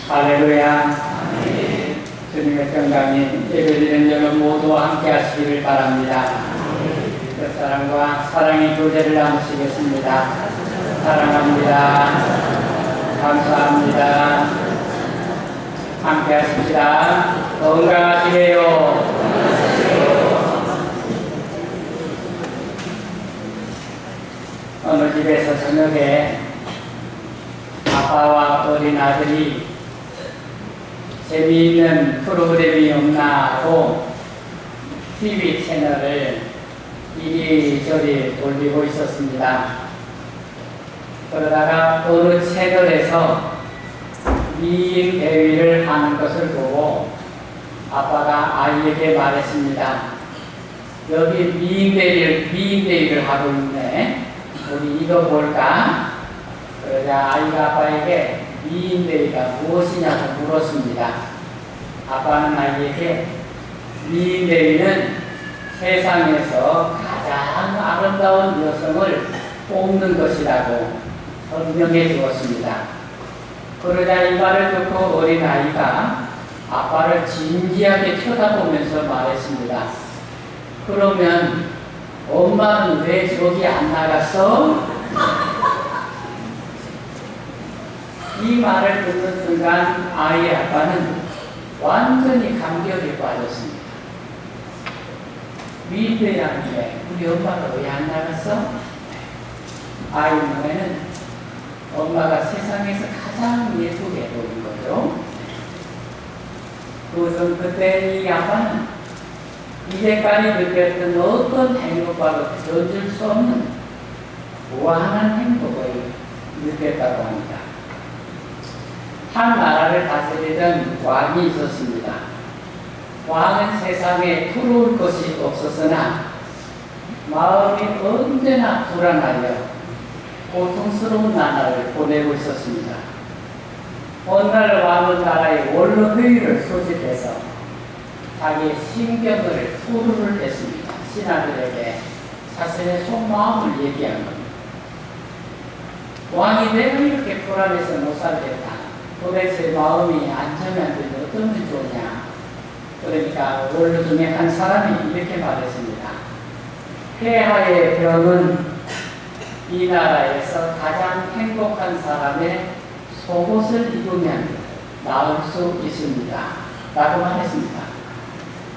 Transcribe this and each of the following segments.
할렐루야. 주님의 평강이 예배드리는 여러분 모두와 함께 하시기를 바랍니다. 사랑과 사랑의 교제를 나누시겠습니다. 사랑합니다. 감사합니다. 함께 하십시다. 건강하시게요. 어느 집에서 저녁에 아빠와 어린 아들이 재미있는 프로그램이 없나 하고 TV 채널을 이리저리 돌리고 있었습니다. 그러다가 어느 채널에서 미인 대회를 하는 것을 보고 아빠가 아이에게 말했습니다. 여기 미인 대회를 하고 있네. 우리 이거 볼까? 그러자 아이가 아빠에게 미인 대회가 무엇이냐고 물었습니다. 아빠는 아이에게 미인 대회는 세상에서 가장 아름다운 여성을 뽑는 것이라고 설명해 주었습니다. 그러자 이 말을 듣고 어린 아이가 아빠를 진지하게 쳐다보면서 말했습니다. 그러면 엄마는 왜 저기 안 나갔어? 이 말을 듣는 순간 아이의 아빠는 완전히 감격에 빠졌습니다. 미인대회하는데 우리 엄마가 왜 안 나갔어? 아이 눈에는 엄마가 세상에서 가장 예쁘게 보인 거죠. 그때 이 아빠는 이제까지 느꼈던 어떤 행복과도 견줄 수 없는 무한한 행복을 느꼈다고 합니다. 한 나라를 다스리던 왕이 있었습니다. 왕은 세상에 부러울 것이 없었으나 마음이 언제나 불안하여 고통스러운 나날을 보내고 있었습니다. 어느 날 왕은 나라의 원로회의를 소집해서 자기의 심경을 토로를 했습니다. 신하들에게 자신의 속마음을 얘기한 겁니다. 왕이 내가 이렇게 불안해서 못 살겠다. 도대체 마음이 안정한데 어떠면 좋냐. 그러니까 원로 중에 한 사람이 이렇게 말했습니다. 폐하의 병은 이 나라에서 가장 행복한 사람의 속옷을 입으면 나을 수 있습니다. 라고 말했습니다.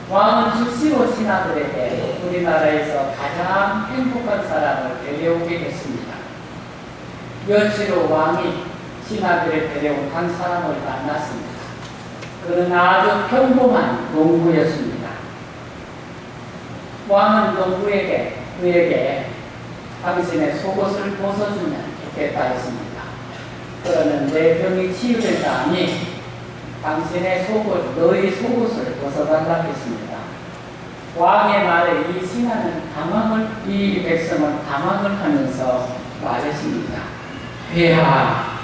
왕은 즉시로 신하들에게 우리나라에서 가장 행복한 사람을 데려오게 했습니다. 며칠 후 왕이 신하들을 데려온 한 사람을 만났습니다. 그는 아주 평범한 농부였습니다. 왕은 농부에게 그에게 당신의 속옷을 벗어주면 좋겠다 했습니다. 그러는 내 병이 치유된다 하니 너희 속옷을 벗어달라 했습니다. 왕의 말에 이 신하는 이 백성은 당황을 하면서 말했습니다. 폐하,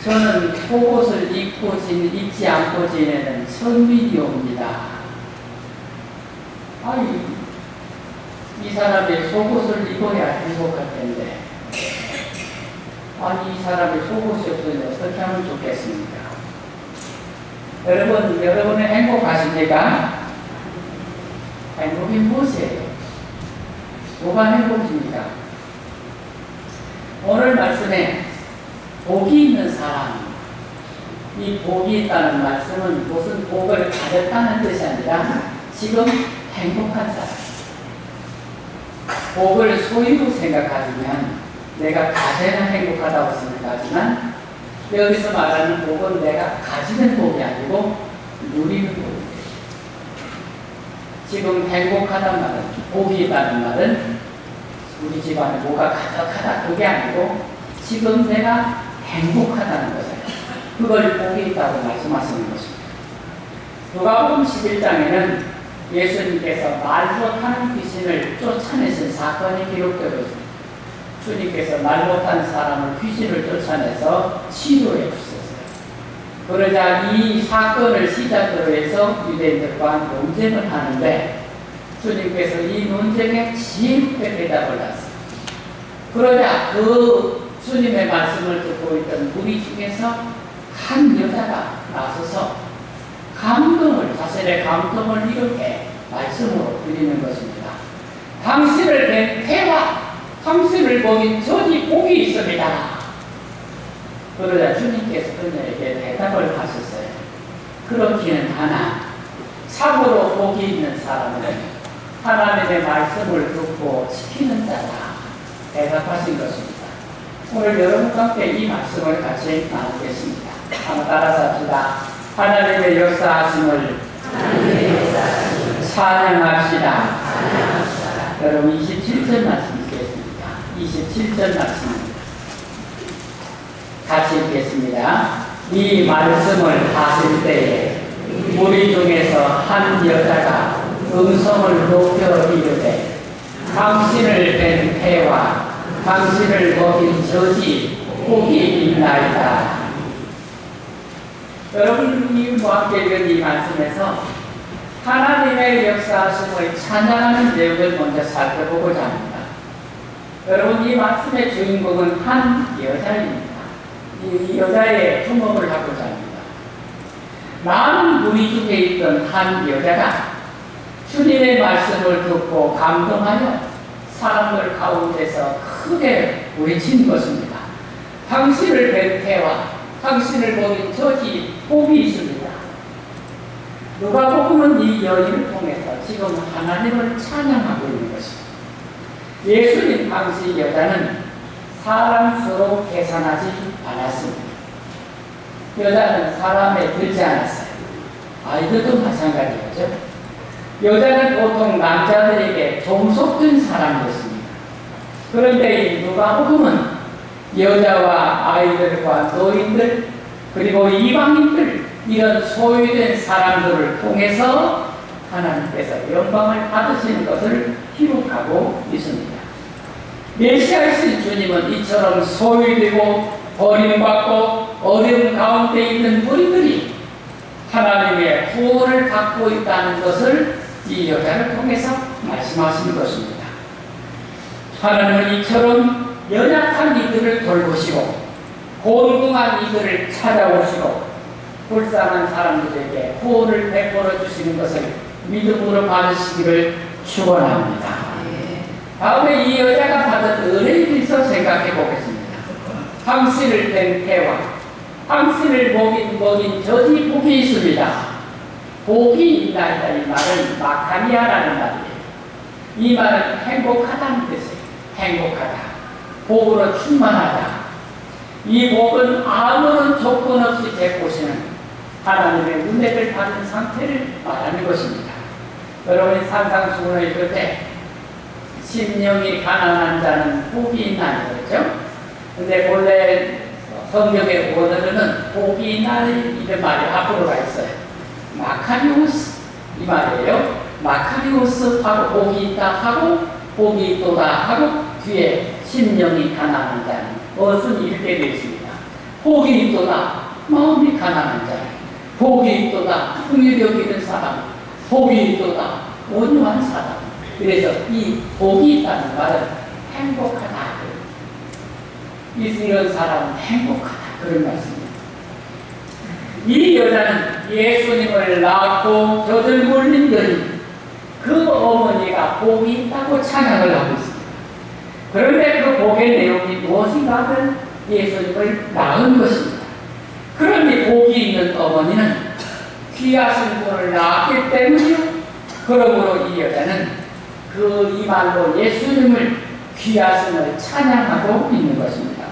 저는 속옷을 입지 않고 지내는 천민이옵니다. 아니, 이 사람이 속옷을 입어야 행복할 텐데, 아니, 이 사람이 속옷이 없으니 어떻게 하면 좋겠습니까? 여러분은 행복하십니까? 행복이 무엇이에요? 뭐가 행복입니까? 오늘 말씀에 복이 있는 사람, 이 복이 있다는 말씀은 무슨 복을 가졌다는 뜻이 아니라 지금 행복한 사람. 복을 소유로 생각하지만 내가 가져야 행복하다고 생각하지만 여기서 말하는 복은 내가 가지는 복이 아니고 누리는 복이에요. 지금 행복하다는 말은, 복이 있다는 말은 우리 집안에 뭐가 가득하다 그게 아니고 지금 내가 행복하다는 거잖아요. 그걸 복이 있다고 말씀하시는 것입니다. 누가복음 11장에는 예수님께서 말 못하는 귀신을 쫓아내신 사건이 기록되고 있습니다. 주님께서 말 못하는 사람을 귀신을 쫓아내서 치료해 주셨어요. 그러자 이 사건을 시작으로 해서 유대인들과 논쟁을 하는데 주님께서 이 논쟁에 지혜롭게 대답을 하셨어요. 그러자 그 주님의 말씀을 듣고 있던 무리 중에서 한 여자가 나서서 자신의 감동을 이렇게 말씀으로 드리는 것입니다. 당신을 뵌 태와 당신을 먹인 젖이 복이 있습니다. 그러자 주님께서 그녀에게 대답을 하셨어요. 그렇기는 하나 참으로 복이 있는 사람은 하나님의 말씀을 듣고 지키는 자다. 대답하신 것입니다. 오늘 여러분과 함께 이 말씀을 같이 나누겠습니다. 한번 따라서 합시다. 하나님의 역사하심을 찬양합시다. 여러분 27절 말씀 읽겠습니다. 27절 말씀입니다. 같이 읽겠습니다. 이 말씀을 하실 때에 우리 중에서 한 여자가 음성을 높여 이르되 당신을 뵌 태와 당신을 먹인 젖이 복이 있나이다. 여러분과 함께 읽은 이 말씀에서 하나님의 역사하심을 찬양하는 내용을 먼저 살펴보고자 합니다. 여러분 이 말씀의 주인공은 한 여자입니다. 이 여자의 주목을 하고자 합니다. 많은 무리 중에 있던 한 여자가 주님의 말씀을 듣고 감동하여 사람들 가운데서 크게 외친 것입니다. 당신을 뵌 태와 당신을 먹인 젖이 복이 있습니다. 누가복음은 이 여인을 통해서 지금 하나님을 찬양하고 있는 것입니다. 예수님 당시 여자는 사람 수로 계산하지 않았습니다. 여자는 사람에 들지 않았어요. 아이들도 마찬가지였죠. 여자는 보통 남자들에게 종속된 사람이었습니다. 그런데 이 누가복음은 여자와 아이들과 노인들 그리고 이방인들 이런 소외된 사람들을 통해서 하나님께서 영광을 받으시는 것을 기록하고 있습니다. 메시아이신 주님은 이처럼 소외되고 버림받고 어려움 가운데 있는 무리들이 하나님의 구원을 받고 있다는 것을 이 여자를 통해서 말씀하시는 것입니다. 하나님은 이처럼 연약한 이들을 돌보시고 곤궁한 이들을 찾아오시고 불쌍한 사람들에게 구원을 베풀어 주시는 것을 믿음으로 받으시기를 축원합니다. 다음에 이 여자가 받은 은혜에 대해서 생각해 보겠습니다. 당신을 뵌 태와 당신을 먹인 젖이 복이 있습니다. 복이 있나이다. 이 말은 마카리아라는 말이에요. 이 말은 행복하다는 뜻이에요. 행복하다. 복으로 충만하다. 이 복은 아무런 조건 없이 베푸시는 하나님의 은혜를 받은 상태를 말하는 것입니다. 여러분이 산상수훈을 읽을 때 심령이 가난한 자는 복이 있나니 그랬죠? 근데 본래 성경의 원어로는 복이 있나니 이런 말이 앞으로가 있어요. 마카리오스 이 말이에요. 마카리오스 하고 복이 있다 하고 복이 있도다 하고 뒤에 심령이 가난한 자는 어순 이렇게 되어 있습니다. 복이 있도다 마음이 가난한 자, 복이 있도다 풍요력 있는 사람, 복이 있도다 온유한 사람. 그래서 이 복이 있다는 말은 행복하다. 이런 사람은 행복하다. 그런 말씀입니다. 이 여자는 예수님을 낳고 젖을 물린 여인, 그 어머니가 복이 있다고 찬양을 하고 있습니다. 그런데 그 복의 내용이 무엇인가 하면 예수님을 낳은 것입니다. 그러니 복이 있는 어머니는 귀하신 분을 낳았기 때문이요. 그러므로 이 여자는 이 말로 예수님을 귀하심을 찬양하고 있는 것입니다.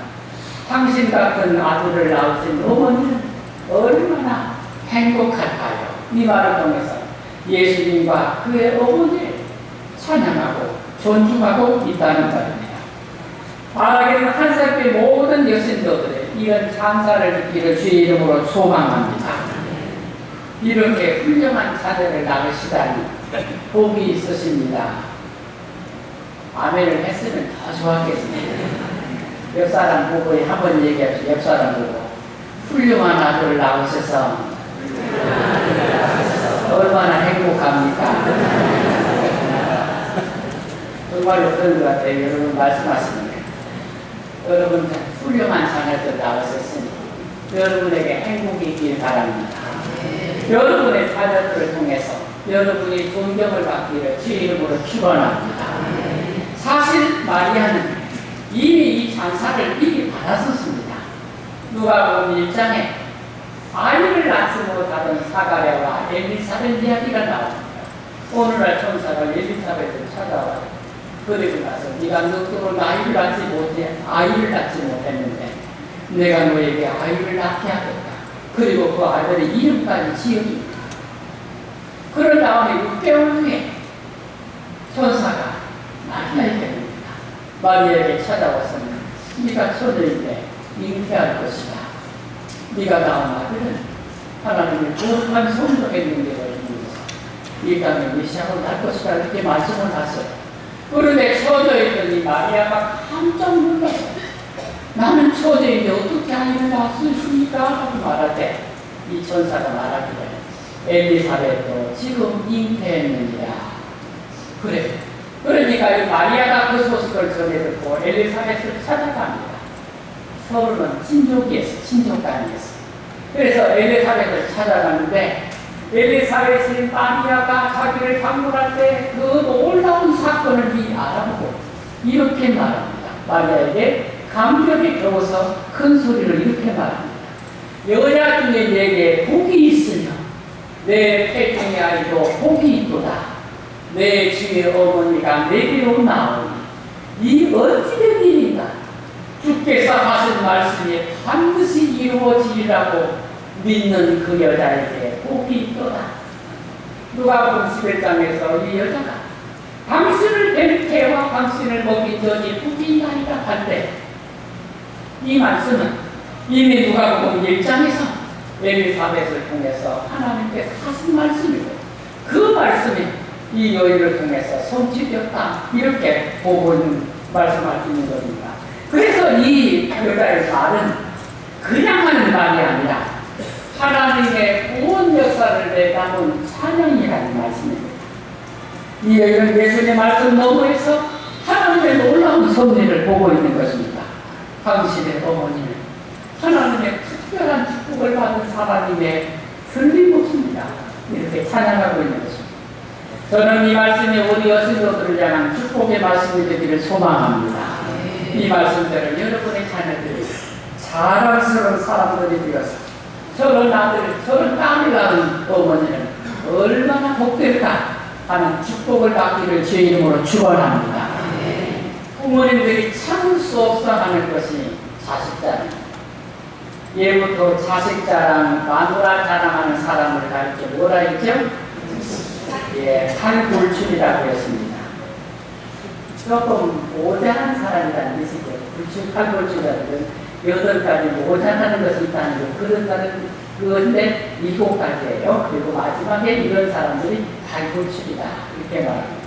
당신 같은 아들을 낳으신 어머니는 얼마나 행복할까요? 이 말을 통해서 예수님과 그의 어머니를 찬양하고 존중하고 있다는 말입니다. 바라기는 한세의 모든 여신도들의 이런 찬사를 느끼는 주의 이름으로 소망합니다. 이렇게 훌륭한 자녀를 낳으시다니 복이 있으십니다. 아멘을 했으면 더 좋았겠습니다. 옆 사람 보고 한번 얘기합시다. 옆 사람 보고 훌륭한 아들을 낳으셔서 얼마나 행복합니까? 정말 어떤 것 같아요. 여러분 말씀하시는 게 여러분 훌륭한 자녀들 낳으셨으니 여러분에게 행복이 있길 바랍니다. 여러분의 자녀들을 통해서 여러분이 존경을 받기를 주의 이름으로 축원합니다. 사실 마리아는 이미 이 찬사를 미리 받았었습니다. 누가복음 1장에 아이를 낳지 못하던 사가랴와 엘리사벳 이야기가 나옵니다. 오늘날 천사가 엘리사벳을 찾아와요. 그리고 나서 네가 너도 아이를 낳지 못했는데 내가 너에게 아이를 낳게 하겠다. 그리고 그 아이들의 이름까지 지어줍니다. 그런 다음에 6개월 후에 천사가 마리아에게 묻니다. 마리아에게 찾아와서는 네가 처녀인데 잉태할 것이다. 네가 낳은 아들은 하나님의 거룩한 성령의 능력을 입어서 이 땅에 메시아로 날 것이다. 이렇게 말씀을 하세요. 그런데 처녀였던 이 마리아가 깜짝 놀랐어요. 나는 처녀인데 어떻게 아이를 낳을 수 있습니까? 하고 말할 때 이 천사가 말하기를 엘리사벳도 지금 잉태했느니라. 그래. 그러니까 이 마리아가 그 소식을 전해 듣고 엘리사벳을 찾아갑니다. 서로는 친족간이었어요. 그래서 엘리사벳을 찾아가는데 엘리사벳이 마리아가 자기를 방문할 때 그 놀라운 사건을 미리 알아보고 이렇게 말합니다. 마리아에게 감격에 겨워서 큰 소리를 이렇게 말합니다. 여자 중에 내게 복이 있으며 내 태중의 아이도 복이 있도다. 내 주의 어머니가 내게로 나오니 이 어찌된 일인가. 주께서 하신 말씀이 반드시 이루어지리라고 믿는 그 여자에게 복이 있도다. 누가복음 11장에서 이 여자가 당신을 뵌 태와 당신을 먹인 전이 복이 있나이다 할 때 이 말씀은 이미 누가복음 1장에서 엘리사벳을 통해서 하나님께서 하신 말씀이고 그 말씀이 이 여인을 통해서 성취되었다. 이렇게 보고는 말씀할 수 있는 겁니다. 그래서 이 여자의 말은 그냥 하는 말이 아니라 하나님의 구원 역사를 내담은 찬양이라는 말씀입니다. 이 여인은 예수님의 말씀 너머에서 하나님의 놀라운 섭리를 보고 있는 것입니다. 당신의 어머니는 하나님의 특별한 축복을 받은 사람임에 틀림없습니다. 이렇게 찬양하고 있는 것입니다. 저는 이 말씀이 우리 여신도들을 향한 축복의 말씀이 되기를 소망합니다. 이 말씀대로 여러분의 자녀들이 자랑스러운 사람들이 되어서 저런 아들, 저런 딸을 낳은 어머니는 얼마나 복될까 하는 축복을 받기를 주의 이름으로 축원합니다. 부모님들이 참을 수 없어 하는 것이 자식 자랑. 예부터 자식 자랑, 마누라 자랑하는 사람을 가르쳐 뭐라 했죠? 팔불출이라고 했습니다. 조금 모자란 사람이라는 뜻이죠. 팔불출이라는 8가지 모자라는 것이 있다는 거. 그런데 7가지예요. 그리고 마지막에 이런 사람들이 팔불출이다. 이렇게 말합니다.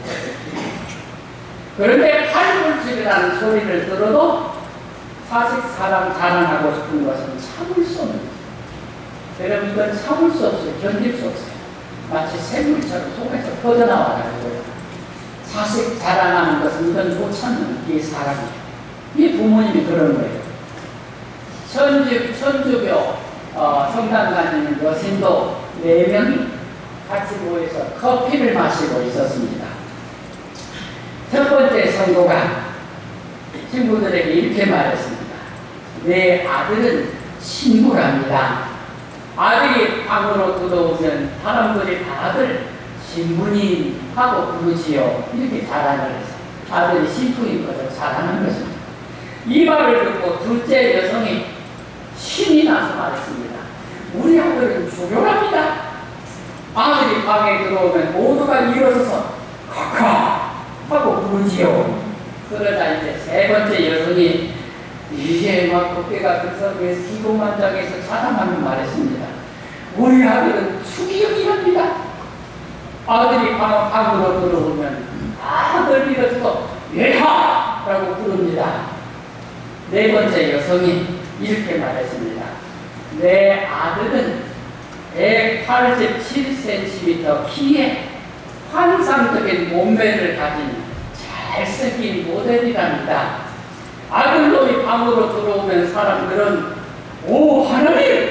그런데 팔불출이라는 소리를 들어도 사실 사람 자랑하고 싶은 것은 참을 수 없는 거예요. 여러분 이건 참을 수 없어요. 견딜 수 없어요. 마치 샘물처럼 속에서 퍼져나와가지고 자식 자랑하는 것은 이건 못 참는 이 사람이에요. 이 부모님이 그런 거예요. 천주교 성당 다니는 여신도 4명이 같이 모여서 커피를 마시고 있었습니다. 첫 번째 성도가 친구들에게 이렇게 말했습니다. 내 아들은 신부랍니다. 아들이 방으로 들어오면 사람들이 다들 신부님 하고 부르지요. 이렇게 자랑을 해서 아들이 신부인 것을 자랑한 것입니다. 이 말을 듣고 둘째 여성이 신이 나서 말했습니다. 우리 아들은 주교랍니다. 아들이 방에 들어오면 모두가 일어서서 카카 하고 부르지요. 그러다 이제 세 번째 여성이 이제 막 어깨가 들어서 기고만장해서 자랑하며 말했습니다. 우리 아들은 추기경이랍니다. 아들이 방으로 들어오면 다들 일어서서 예하! 라고 부릅니다. 네 번째 여성이 이렇게 말했습니다. 내 아들은 187cm 키에 환상적인 몸매를 가진 잘생긴 모델이랍니다. 아들놈이 방으로 들어오면 사람들은 오 하나님!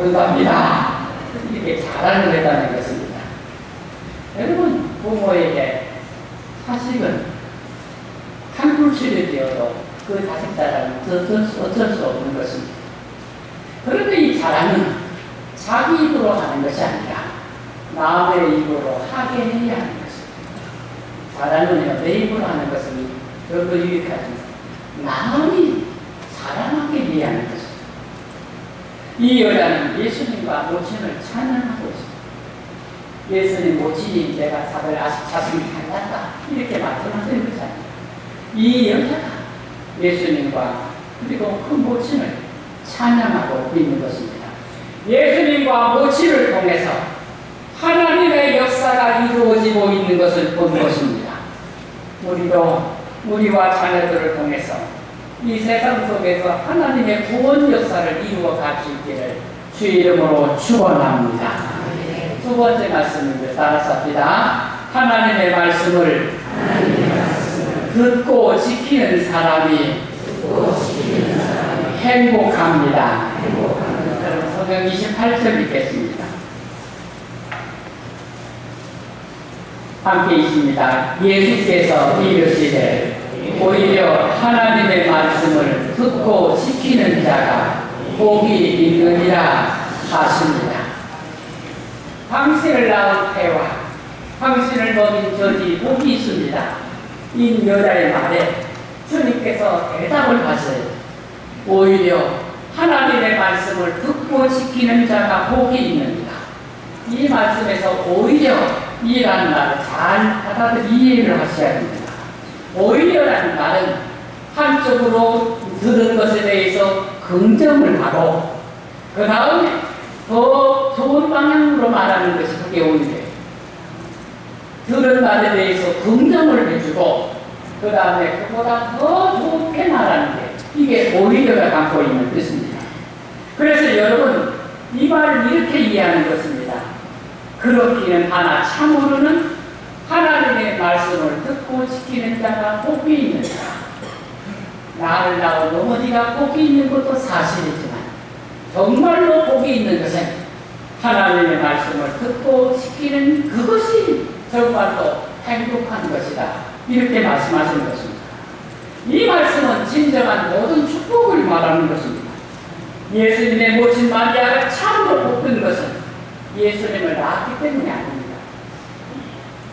얻는답니다. 이렇게 자랑을 했다는 것입니다. 여러분, 부모에게 사실은 한불출이 되어도 그 자식 자랑은 어쩔 수 없는 것입니다. 그런데 이 자랑은 자기 입으로 하는 것이 아니라 남의 입으로 하게 해야 하는 것입니다. 자랑은요, 내 입으로 하는 것은 별로 유익하지 남이 자랑하게 위해 하는 것입니다. 이 여자는 예수님과 모친을 찬양하고 있습니다. 예수님 모친이 내가 자신이 닮았다 이렇게 말씀하시는 것이 아니라 이 여자가 예수님과 그리고 그 모친을 찬양하고 있는 것입니다. 예수님과 모친을 통해서 하나님의 역사가 이루어지고 있는 것을 본 것입니다. 우리도 우리와 자녀들을 통해서 이 세상 속에서 하나님의 구원 역사를 이루어 갈 수 있기를 주의 이름으로 축원합니다. 두 번째 말씀입니다. 따라서 합니다. 하나님의 말씀을 듣고 지키는 사람이 행복합니다. 여러분 성경 28절 읽겠습니다. 함께 있습니다. 예수께서 이르시되 오히려 하나님의 말씀을 듣고 지키는 자가 복이 있느니라 하십니다. 당신을 낳은 태와 당신을 먹인 저지 복이 있습니다. 이 여자의 말에 주님께서 대답을 하세요. 오히려 하나님의 말씀을 듣고 지키는 자가 복이 있느니라. 이 말씀에서 오히려 이라는 말을 잘 받아들여 이해를 하셔야 됩니다. 오히려라는 말은 한쪽으로 들은 것에 대해서 긍정을 하고 그 다음에 더 좋은 방향으로 말하는 것이 그게 오히려예요. 들은 말에 대해서 긍정을 해주고 그 다음에 그보다 더 좋게 말하는 게 이게 오히려가 갖고 있는 뜻입니다. 그래서 여러분 이 말을 이렇게 이해하는 것입니다. 그렇기는 하나 참으로는 하나님의 말씀을 듣고 지키는 자가 복이 있는 자. 나를 낳은 어머니가 복이 있는 것도 사실이지만 정말로 복이 있는 것은 하나님의 말씀을 듣고 지키는 그것이 정말로 행복한 것이다. 이렇게 말씀하시는 것입니다. 이 말씀은 진정한 모든 축복을 말하는 것입니다. 예수님의 모친 마리아가 참으로 복된 것은 예수님을 낳았기 때문이 아닙니다.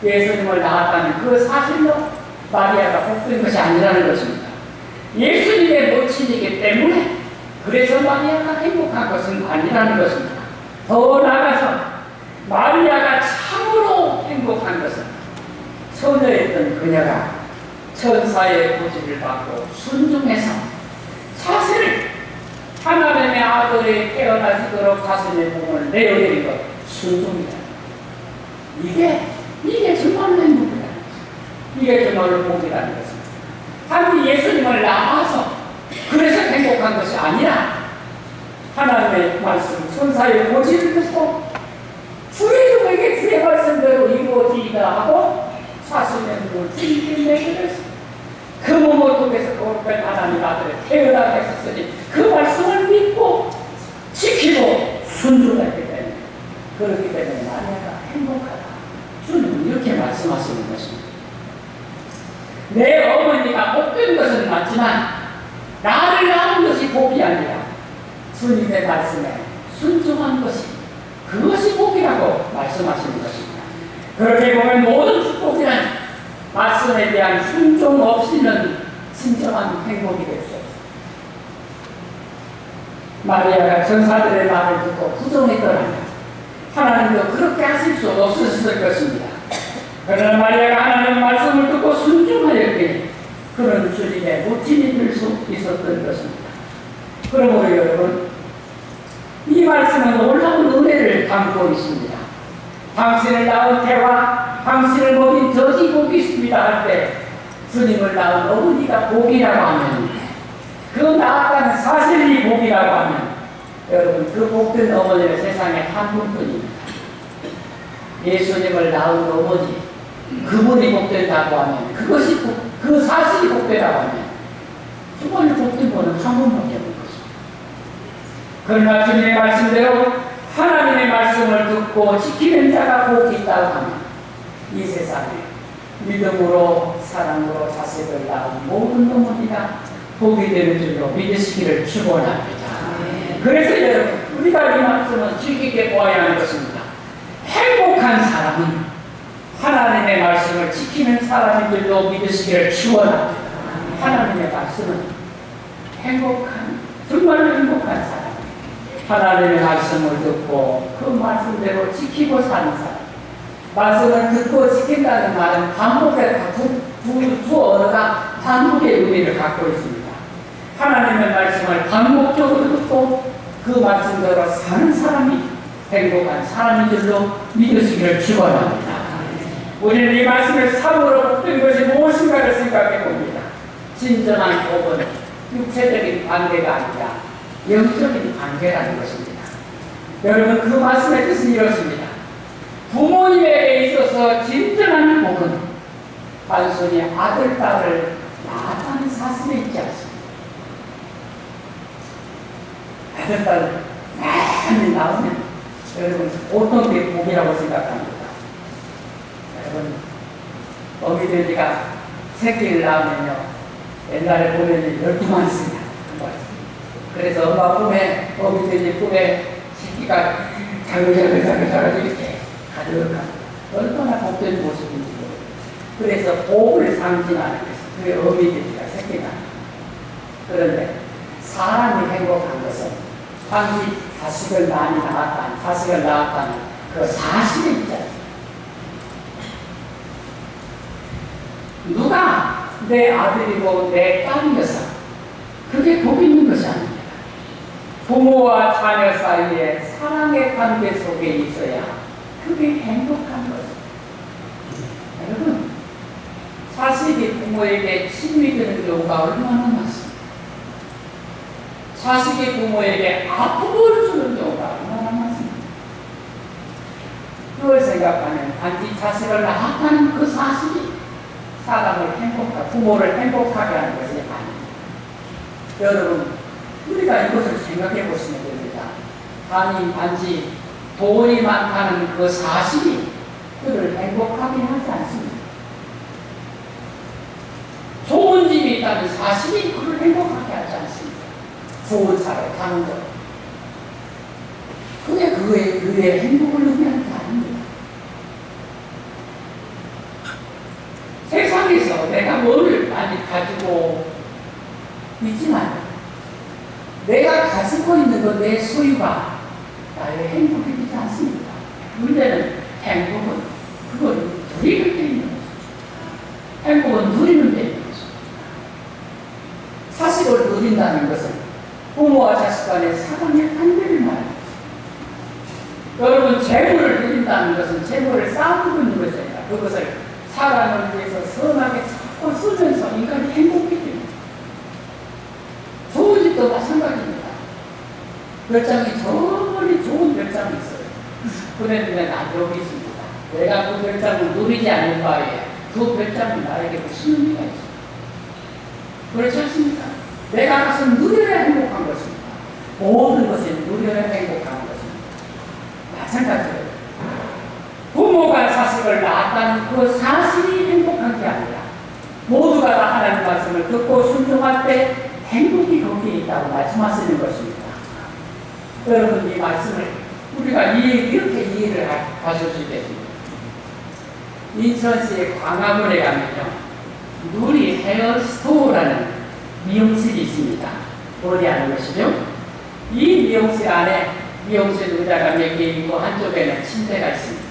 예수님을 낳았다는 그 사실로 마리아가 복된 것이 아니라는 것입니다. 예수님의 모친이기 때문에 그래서 마리아가 행복한 것은 아니라는 것입니다. 더 나아가서 마리아가 참으로 행복한 것은 처녀였던 그녀가 천사의 보지를 받고 순종해서 자신을 하나님의 아들이 태어나시도록 자신의 몸을 내어드린 것 순종이다. 이게 정말로 행복이다. 이게 정말로 복이라는 것입니다. 단지 예수님을 낳아서 그래서 행복한 것이 아니라 하나님의 말씀, 천사의 보지를 듣고 주의 종에게 주의 말씀대로 이루어지이다 하고 자신의 몸을 주님께 내드렸습니다. 그 몸을 통해서 거룩한 하나님 아들을 태어나게 하셨으니 그 말씀을 믿고 지키고 순종했기 때문에 그렇기 때문에 마리아가 행복하다. 주님은 이렇게 말씀하시는 것입니다. 내 어머니가 복된 것은 맞지만 나를 낳은 것이 복이 아니라 주님의 말씀에 순종한 것이 그것이 복이라고 말씀하시는 것입니다. 그렇게 보면 모든 축복이란 말씀에 대한 순종 없이는 진정한 행복이 될 수 없습니다. 마리아가 전사들의 말을 듣고 부정했더라면 하나님도 그렇게 하실 수 없으실 것입니다. 그러나 마리아가 하나님의 말씀을 듣고 순종하였기에 그런 주님의 모친이 될 수 있었던 것입니다. 그러므로 여러분 이 말씀은 놀라운 은혜를 담고 있습니다. 당신을 낳은 태와 당신을 먹인 저지 복이 있습니다 할 때 주님을 낳은 어머니가 복이라고 하면 그 낳았다는 사실이 복이라고 하면 여러분 그 복된 어머니는 세상에 한 분뿐입니다. 예수님을 낳은 어머니 그분이 복된다고 하면 그것이 그 사실이 복되다고 하면 정말 복된 분은 한 분밖에 없는 것입니다. 그러나 주님의 말씀대로 말씀을 듣고 지키는 자가 복이 있다고 하면 이 세상에 믿음으로 사랑으로 자식을 낳은 모든 어머니가 복이 되는 줄로 믿으시기를 축원합니다. 그래서 여러분 우리가 이 말씀을 주의 깊게 보아야 하는 것입니다. 행복한 사람은 하나님의 말씀을 지키는 사람인 줄로 믿으시기를 축원합니다. 하나님의 말씀은 행복한 정말로 행복한 사람, 하나님의 말씀을 듣고 그 말씀대로 지키고 사는 사람. 말씀을 듣고 지킨다는 말은 반복의 두 언어가 반복의 의미를 갖고 있습니다. 하나님의 말씀을 반복적으로 듣고 그 말씀대로 사는 사람이 행복한 사람인 줄로 믿으시기를 축원합니다. 우리는 이 말씀을 사고로 붙든 것이 무엇인가를 생각해 봅니다. 진정한 복은 육체적인 관계가 아니라 영적인 관계라는 것입니다. 여러분 그 말씀의 뜻은 이렇습니다. 부모님에게 있어서 진정한 복은 단순히 아들, 딸을 낳았다는 사실에 있지 않습니다. 아들, 딸을 많이 낳으면 여러분 어떤 게 복이라고 생각합니다. 여러분 어미들이가 새끼를 낳으면요 옛날에 보면 12만 있습니다. 그래서 엄마 꿈에 어미들이 꿈에 새끼가 자글자글 이렇게 가득한 얼마나 복된 모습인지 그래서 복을 상징하는 것이 그게 어미들이가 새끼가 그런데 사람이 행복한 것은 단지 자식을 많이 낳았다는 자식을 낳았다는 그 사실이 있지 않습니까? 누가 내 아들이고 내 딸이어서 그게 복 있는 것이 아닙니다. 부모와 자녀 사이에 사랑의 관계 속에 있어야 그게 행복한 것입니다. 여러분 자식이 부모에게 힘이 되는 경우가 얼마나 많습니다. 자식이 부모에게 아픔을 주는 경우가 얼마나 많습니다. 그걸 생각하면 단지 자식을 낳았다는 그 사실이 사람을 행복하게, 부모를 행복하게 하는 것이 아닙니다. 여러분, 우리가 이것을 생각해 보시면 됩니다. 단지 돈이 많다는 그 사실이 그를 행복하게 하지 않습니다. 좋은 집이 있다는 사실이 그를 행복하게 하지 않습니다. 좋은 차를 타는 것. 그게 그의 행복을 의미하는 게 아닙니다. 세상에서 내가 뭐를 많이 가지고 있지만 내가 가지고 있는 것 내 소유가 나의 행복이 되지 않습니다. 문제는 행복은 그걸 누리는 데 있는 거죠. 행복은 누리는 데 있는 거죠. 사실을 누린다는 것은 부모와 자식 간의 사랑의 관계를 말합니다. 여러분 재물을 누린다는 것은 재물을 쌓아두고 있는 것이 아니라 그것을 사람을 위해서 선하게 자꾸 쓰면서 인간이 행복해집니다. 좋은 집도 마찬가지입니다. 별장이 저 멀리 좋은 별장이 있어요. 그런데 나 여기 있습니다. 내가 그 별장을 누리지 않는 바에 그 별장은 나에게 무슨 의미가 있습니까? 그렇지 않습니까? 내가 가서 누려야 행복한 것입니다. 모든 것이 누려야 행복한 것입니다. 마찬가지로 부모가 자식을 낳았다는 그 사실이 행복한 게 아니라 모두가 다 하나님 말씀을 듣고 순종할 때 행복이 거기에 있다고 말씀하시는 것입니다. 여러분 이 말씀을 우리가 이렇게 이해를 하셔야 됩니다. 인천시의 광화문에 가면요 누리 헤어스토어라는 미용실이 있습니다. 어디 아는 것이죠? 이 미용실 안에 미용실 의자가 몇 개 있고 한쪽에는 침대가 있습니다.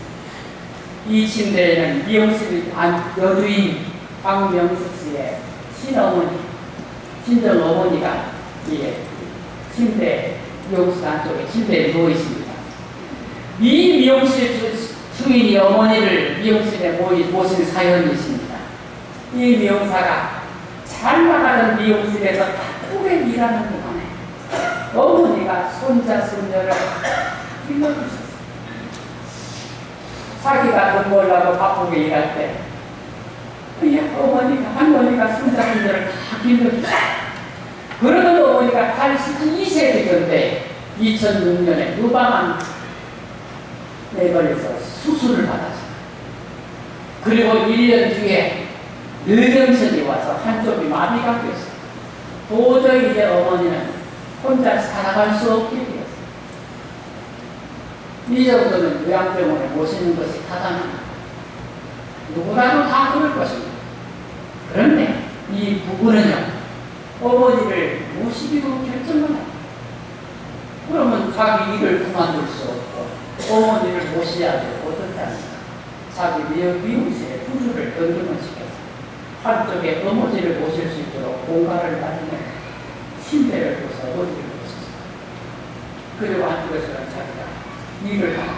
이 침대에는 미용실 여주인 박명숙 씨의 친어머니, 친정어머니가 침대, 미용실 안쪽에 침대에 누워 있습니다. 이 미용실 주인이 어머니를 미용실에 모신 사연이 있습니다. 이 미용사가 잘 나가는 미용실에서 바쁘게 일하는 동안에 어머니가 손자, 손녀를 길러주셨어요. 자기가 돈 벌려고 바쁘게 일할 때 할머니가 손자, 손녀를 다 길러주셨어요. 그러던 어머니가 82세 되던데 2006년에 유방암 내 걸려서 수술을 받았어요. 그리고 1년 뒤에 뇌경색이 와서 한쪽이 마비가 되었어요. 도저히 이제 어머니는 혼자 살아갈 수 없게 되었어요. 이 정도는 요양병원에 모시는 것이 타당합니다. 누구라도 다 그럴 것입니다. 그런데 이 부부는요, 어머니를 모시기로 결정을 합니다. 그러면 자기 일을 그만둘 수 없고 어머니를 모셔야 되고 어떻게 합니까? 자기 미용실에 부주를 변경을 시켜서 한쪽에 어머니를 모실 수 있도록 공간을 마련해 침대를 둬서 어머니를 모셨어요. 그리고 한쪽에서는 자기가 일을 하고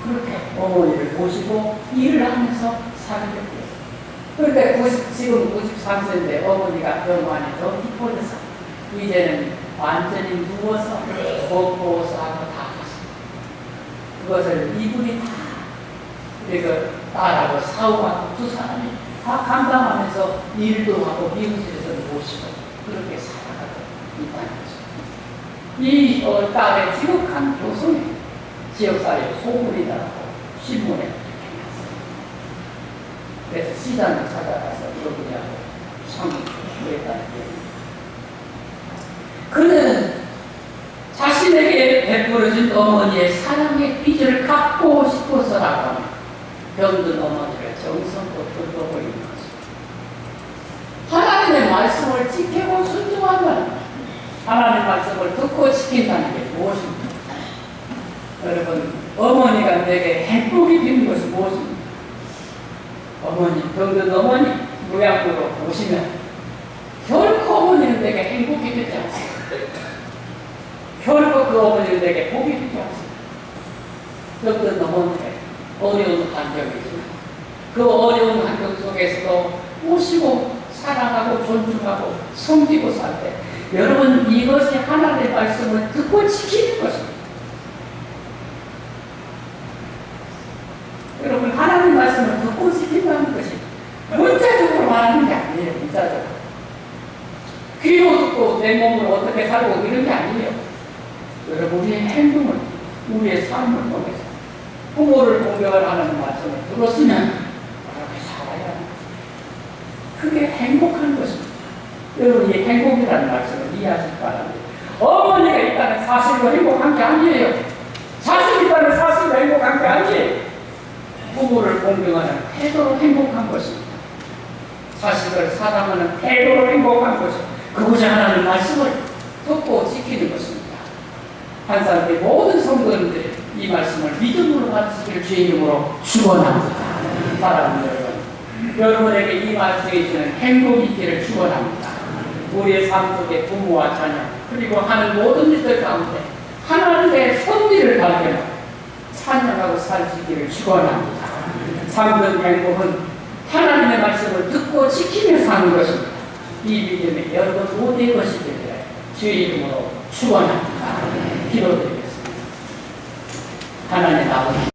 그렇게 어머니를 모시고 일을 하면서 살게 됐어요. 그런데 지금 93세인데 어머니가 병원에 더 깊어져서 이제는 완전히 누워서 걷고서 하고 다 하십니다. 그것을 이분이 다 그리고 딸하고 사우하고 두 사람이 다 감당하면서 일도 하고 미용실에서 모시고 그렇게 살아가고 있다는 거죠. 이 딸의 지극한 교성에 지역사회에 소문이 나고 신문에 이렇게 났어요. 그래서 시장을 찾아가서 여기하고 상담했다는 얘기입니다. 그는 자신에게 베풀어준 어머니의 사랑의 빚을 갚고 싶어서라고 하면 병든 어머니를 정성껏 돌보고 있는 것입니다. 하나님의 말씀을 지키고 순종한다는 것, 하나님의 말씀을 듣고 지킨다는 게 무엇입니까? 여러분, 어머니가 내게 행복이 되는 것이 무엇입니까? 어머니, 병든 어머니 요양보러 오시면 결코 어머니는 내게 행복이 되지 않습니다. 결코 그 어머니는 내게 복이 되지 않습니다. 병든 어머니의 어려운 환경이지만 그 어려운 환경 속에서도 모시고 사랑하고 존중하고 섬기고 살 때 여러분 이것이 하나님의 말씀을 듣고 지키는 것입니다. 여러분 하나님의 말씀을 듣고 지킨다는 것이 문자적으로 말하는 게 아니에요. 문자적으로 귀로 듣고 내 몸을 어떻게 살고 이런 게 아니에요. 여러분 우리의 행동을 우리의 삶을 통해서 부모를 공경을 하는 말씀을 들었으면 그렇게 살아야 합니다. 그게 행복한 것입니다. 여러분 이 행복이라는 말씀을 이해하실 바랍니다. 어머니가 있다는 사실로 행복한 게 아니에요. 자식이 있다는 사실로 행복한 게 아니에요. 부모를 공경하는 태도로 행복한 것입니다. 자식을 사랑하는 태도로 행복한 것입니다. 그것이 하나님 말씀을 듣고 지키는 것입니다. 한사람의 모든 성도님들이 이 말씀을 믿음으로 받으시길 주의 이름으로 축원합니다. 사랑하는 여러분, 여러분에게 이 말씀이 주는 행복이 있기를 축원합니다. 우리의 삶 속에 부모와 자녀 그리고 하는 모든 일들 가운데 하나님의 섭리를 발견하고 찬양하고 살 수 있기를 축원합니다. 참된 행복은 하나님의 말씀을 듣고 지키며 사는 것입니다. 이 믿음이 여러분 모두의 것이 되기를 주의 이름으로 축원합니다. 기도드리겠습니다. 하나님 아버지.